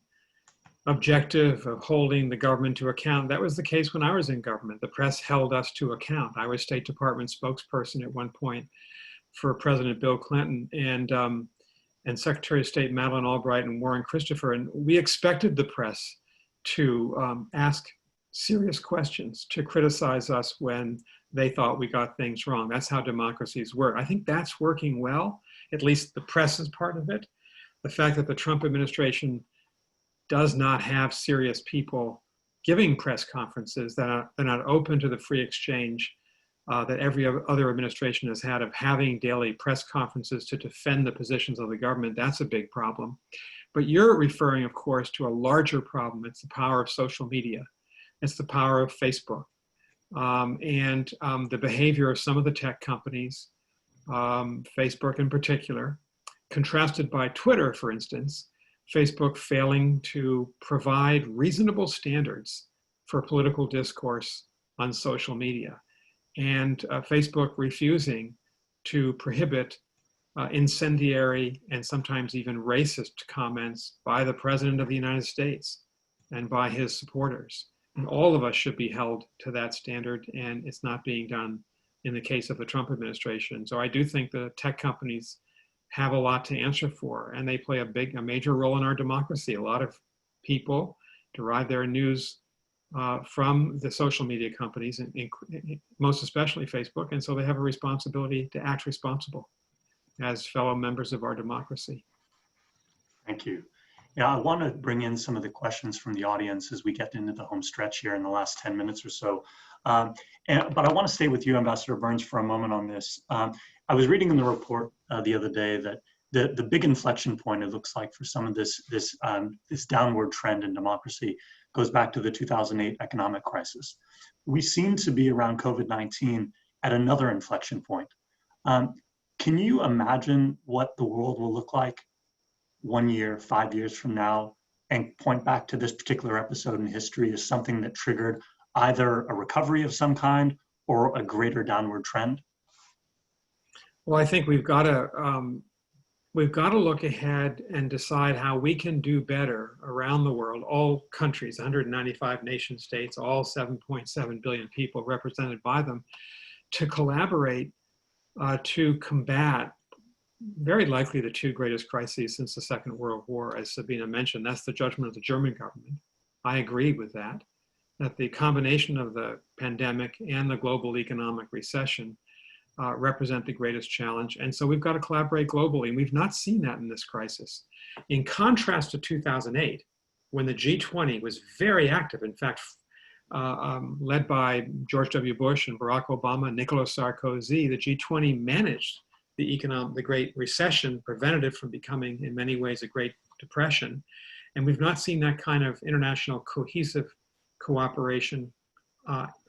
objective, of holding the government to account. That was the case when I was in government. The press held us to account. I was State Department spokesperson at one point for President Bill Clinton and Secretary of State Madeleine Albright and Warren Christopher, and we expected the press to ask serious questions, to criticize us when they thought we got things wrong. That's how democracies work. I think that's working well, at least the press is part of it. The fact that the Trump administration does not have serious people giving press conferences, that they're not open to the free exchange that every other administration has had of having daily press conferences to defend the positions of the government, that's a big problem. But you're referring, of course, to a larger problem. It's the power of social media. It's the power of Facebook. And the behavior of some of the tech companies, Facebook in particular, contrasted by Twitter, for instance, Facebook failing to provide reasonable standards for political discourse on social media, and Facebook refusing to prohibit incendiary and sometimes even racist comments by the President of the United States and by his supporters. And all of us should be held to that standard, and it's not being done in the case of the Trump administration. So I do think the tech companies have a lot to answer for, and they play a major role in our democracy. A lot of people derive their news from the social media companies, and most especially Facebook. And so they have a responsibility to act responsible as fellow members of our democracy. Thank you. Yeah, I want to bring in some of the questions from the audience as we get into the home stretch here in the last 10 minutes or so. But I want to stay with you, Ambassador Burns, for a moment on this. I was reading in the report the other day that the big inflection point, it looks like, for some of this downward trend in democracy goes back to the 2008 economic crisis. We seem to be around COVID-19 at another inflection point. Can you imagine what the world will look like 1 year, 5 years from now, and point back to this particular episode in history as something that triggered either a recovery of some kind or a greater downward trend? Well, I think we've got to look ahead and decide how we can do better around the world, all countries, 195 nation states, all 7.7 billion people represented by them, to collaborate to combat very likely the two greatest crises since the Second World War. As Sabina mentioned, that's the judgment of the German government. I agree with that the combination of the pandemic and the global economic recession represent the greatest challenge. And so we've got to collaborate globally, and we've not seen that in this crisis. In contrast to 2008, when the G20 was very active, in fact, led by George W. Bush and Barack Obama, Nicolas Sarkozy, the G20 managed the Great Recession, prevented it from becoming, in many ways, a Great Depression. And we've not seen that kind of international cohesive cooperation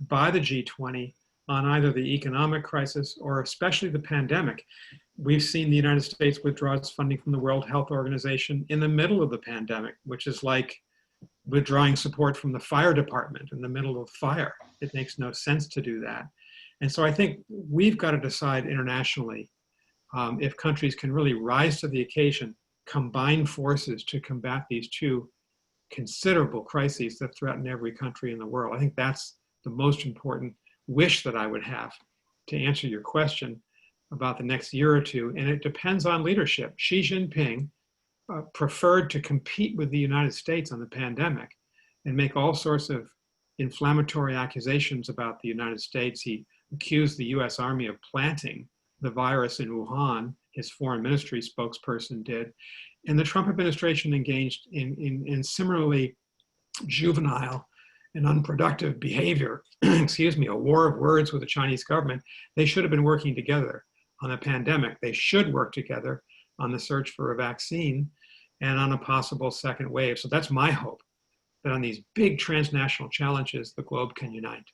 by the G20 on either the economic crisis or especially the pandemic. We've seen the United States withdraw its funding from the World Health Organization in the middle of the pandemic, which is like withdrawing support from the fire department in the middle of fire. It makes no sense to do that. And so I think we've got to decide internationally if countries can really rise to the occasion, combine forces to combat these two considerable crises that threaten every country in the world. I think that's the most important wish that I would have to answer your question about the next year or two. And it depends on leadership. Xi Jinping preferred to compete with the United States on the pandemic and make all sorts of inflammatory accusations about the United States. He accused the US Army of planting the virus in Wuhan, his foreign ministry spokesperson did. And the Trump administration engaged in similarly juvenile and unproductive behavior, excuse me, a war of words with the Chinese government. They should have been working together on the pandemic. They should work together on the search for a vaccine and on a possible second wave. So that's my hope, that on these big transnational challenges, the globe can unite.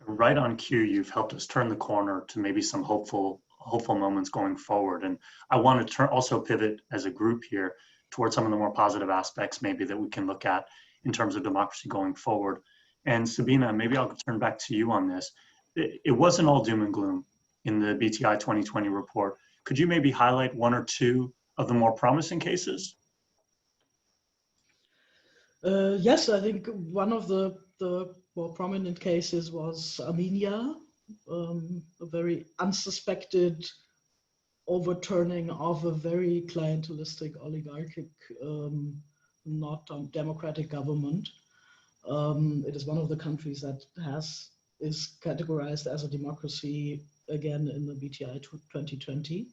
Right on cue, you've helped us turn the corner to maybe some hopeful moments going forward. And I want to also pivot as a group here towards some of the more positive aspects maybe that we can look at in terms of democracy going forward. And Sabina, maybe I'll turn back to you on this. It wasn't all doom and gloom in the BTI 2020 report. Could you maybe highlight one or two of the more promising cases? Yes, I think one of the more prominent cases was Armenia, a very unsuspected overturning of a very clientelistic, oligarchic, not democratic government. It is one of the countries that is categorized as a democracy again in the BTI 2020.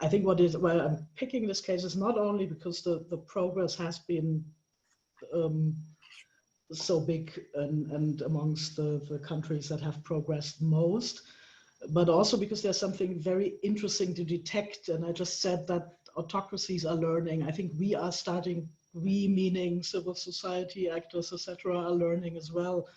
I think why I'm picking this case is not only because the progress has been so big and amongst the countries that have progressed most, but also because there's something very interesting to detect. And I just said that autocracies are learning. I think we are starting, we meaning civil society actors, etc., are learning as well.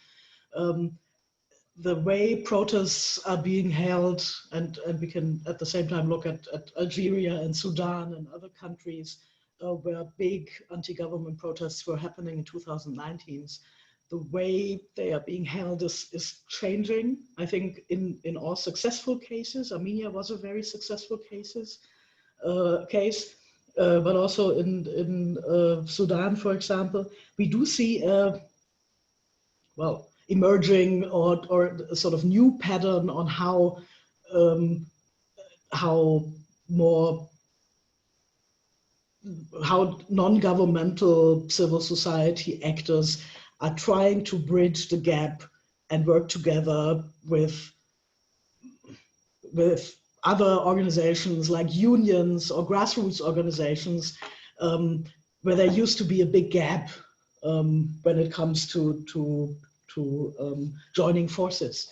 The way protests are being held, and we can at the same time look at Algeria and Sudan and other countries where big anti-government protests were happening in 2019. The way they are being held is changing. I think in all successful cases, Armenia was a very successful case, but also in Sudan, for example, we do see emerging or a sort of new pattern on how non-governmental civil society actors are trying to bridge the gap and work together with other organizations like unions or grassroots organizations, where there used to be a big gap when it comes to joining forces.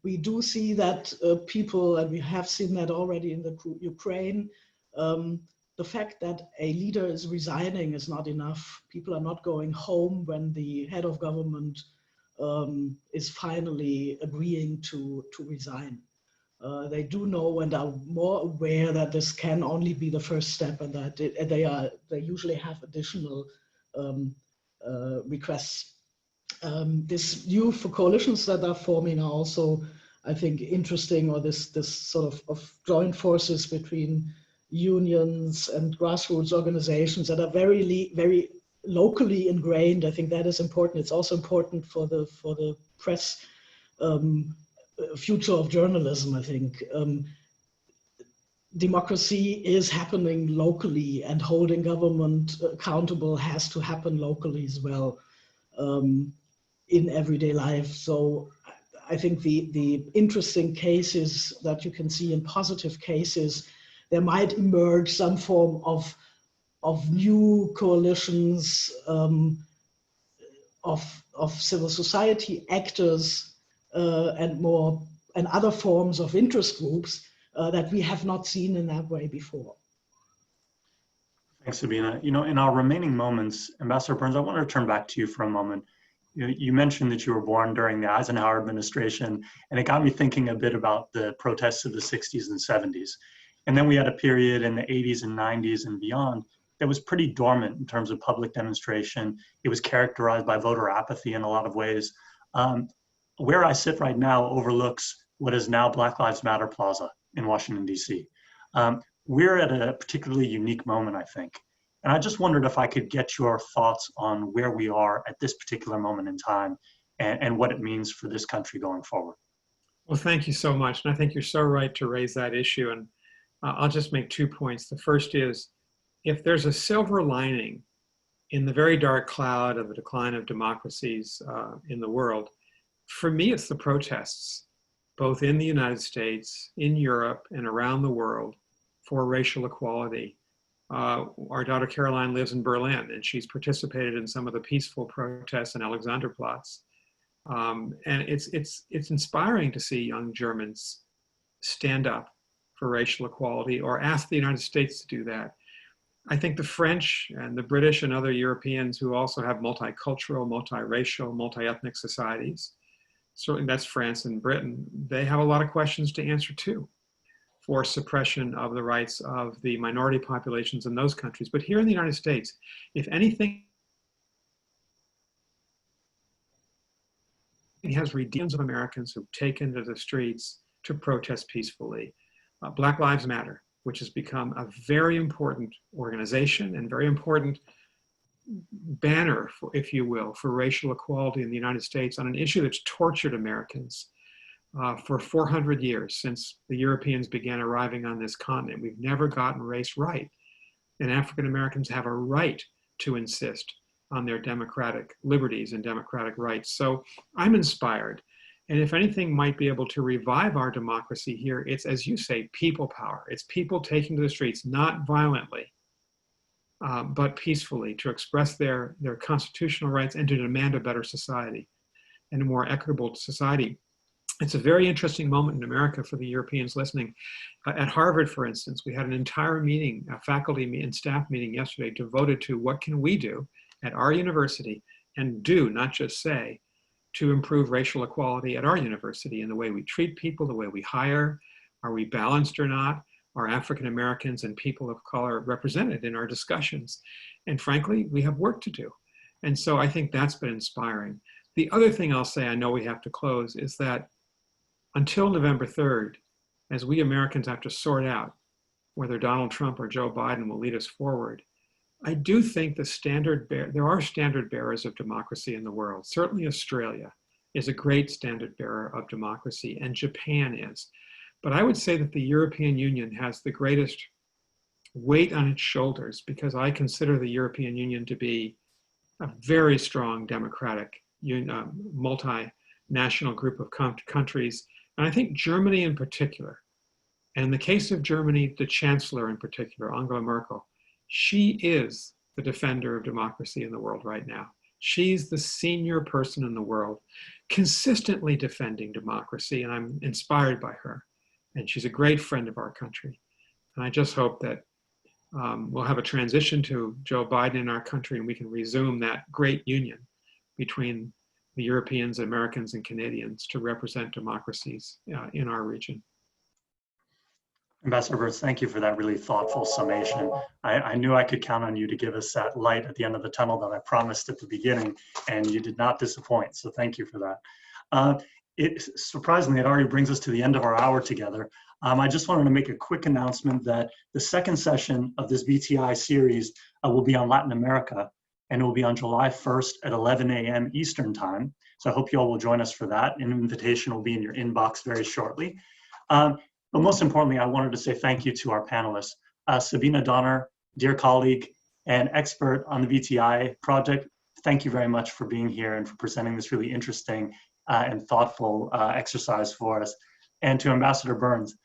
We do see that people, and we have seen that already in the Ukraine, the fact that a leader is resigning is not enough. People are not going home when the head of government is finally agreeing to resign. They do know and are more aware that this can only be the first step, and that they usually have additional requests. This youth for coalitions that are forming are also, I think, interesting, or this sort of joint forces between unions and grassroots organizations that are very locally ingrained. I think that is important. It's also important for the press future of journalism, I think. Democracy is happening locally, and holding government accountable has to happen locally as well, in everyday life. So I think the interesting cases that you can see in positive cases, there might emerge some form of new coalitions of civil society actors and other forms of interest groups that we have not seen in that way before. Thanks, Sabina. You know, in our remaining moments, Ambassador Burns, I want to turn back to you for a moment. You mentioned that you were born during the Eisenhower administration, and it got me thinking a bit about the protests of the 60s and 70s. And then we had a period in the 80s and 90s and beyond that was pretty dormant in terms of public demonstration. It was characterized by voter apathy in a lot of ways. Where I sit right now overlooks what is now Black Lives Matter Plaza in Washington, D.C. We're at a particularly unique moment, I think. And I just wondered if I could get your thoughts on where we are at this particular moment in time and what it means for this country going forward. Well, thank you so much. And I think you're so right to raise that issue. And I'll just make 2 points. The first is, if there's a silver lining in the very dark cloud of the decline of democracies in the world, for me, it's the protests, both in the United States, in Europe, and around the world for racial equality. Our daughter Caroline lives in Berlin, and she's participated in some of the peaceful protests in Alexanderplatz. And it's inspiring to see young Germans stand up for racial equality or ask the United States to do that. I think the French and the British and other Europeans who also have multicultural, multiracial, multi-ethnic societies, certainly that's France and Britain, they have a lot of questions to answer too, for suppression of the rights of the minority populations in those countries. But here in the United States, if anything has redeemed of Americans who've taken to the streets to protest peacefully. Black Lives Matter, which has become a very important organization and very important banner, for, if you will, for racial equality in the United States on an issue that's tortured Americans for 400 years since the Europeans began arriving on this continent. We've never gotten race right. And African Americans have a right to insist on their democratic liberties and democratic rights. So I'm inspired. And if anything might be able to revive our democracy here, it's, as you say, people power. It's people taking to the streets, not violently, but peacefully, to express their constitutional rights and to demand a better society and a more equitable society. It's a very interesting moment in America for the Europeans listening. At Harvard, for instance, we had an entire meeting, a faculty and staff meeting yesterday devoted to what can we do at our university, and do, not just say, to improve racial equality at our university in the way we treat people, the way we hire. Are we balanced or not? Are African Americans and people of color represented in our discussions? And frankly, we have work to do. And so I think that's been inspiring. The other thing I'll say, I know we have to close, is that until November 3rd, as we Americans have to sort out whether Donald Trump or Joe Biden will lead us forward, I do think there are standard bearers of democracy in the world. Certainly Australia is a great standard bearer of democracy, and Japan is. But I would say that the European Union has the greatest weight on its shoulders, because I consider the European Union to be a very strong democratic, multinational group of countries. And I think Germany in particular, and in the case of Germany, the chancellor in particular, Angela Merkel, she is the defender of democracy in the world right now. She's the senior person in the world consistently defending democracy, and I'm inspired by her. And she's a great friend of our country. And I just hope that we'll have a transition to Joe Biden in our country, and we can resume that great union between the Europeans, Americans, and Canadians to represent democracies in our region. Ambassador Burns, thank you for that really thoughtful summation. I knew I could count on you to give us that light at the end of the tunnel that I promised at the beginning, and you did not disappoint, so thank you for that. Surprisingly, it already brings us to the end of our hour together. I just wanted to make a quick announcement that the second session of this BTI series will be on Latin America, and it will be on July 1st at 11 a.m. Eastern Time. So I hope you all will join us for that. An invitation will be in your inbox very shortly. But most importantly, I wanted to say thank you to our panelists. Sabina Donner, dear colleague and expert on the BTI project, thank you very much for being here and for presenting this really interesting and thoughtful exercise for us. And to Ambassador Burns,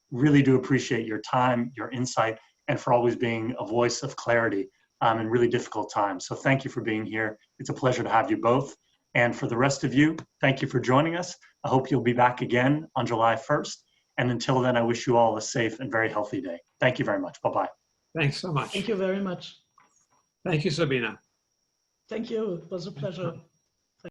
really do appreciate your time, your insight, and for always being a voice of clarity in really difficult times. So thank you for being here. It's a pleasure to have you both. And for the rest of you, thank you for joining us. I hope you'll be back again on July 1st. And until then, I wish you all a safe and very healthy day. Thank you very much. Bye-bye. Thanks so much. Thank you very much. Thank you, Sabina. Thank you. It was a pleasure.